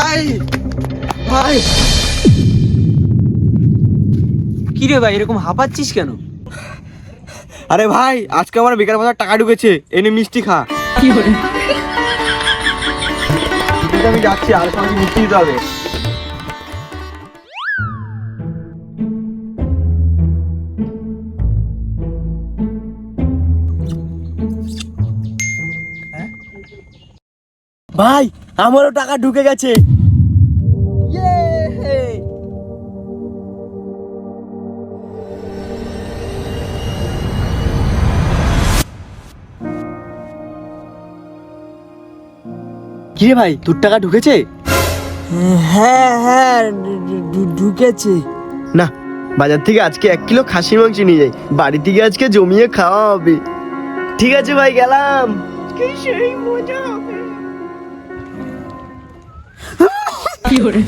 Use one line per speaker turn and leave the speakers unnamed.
ভাই ভাই
কি রে ভাই এরকম হাঁপাচ্ছিস কেন?
আরে ভাই আজকে আমার বেকার বাজার টাকা ঢুকেছে, এনে মিষ্টি খা।
কি করে?
ঠিক আছে, আমি যাচ্ছি, আর সঙ্গে মিষ্টি দিতে হবে।
ভাই আমারও টাকা ঢুকে গেছে। কি রে ভাই, তোর টাকা ঢুকেছে?
হ্যাঁ হ্যাঁ ঢুকেছে।
না, বাজার থেকে আজকে 1 কিলো খাসি মাংস নিয়ে যাই, বাড়ি থেকে আজকে জমিয়ে খাওয়া হবে। ঠিক আছে ভাই, গেলাম। সেই মজা হবে।
কি করে?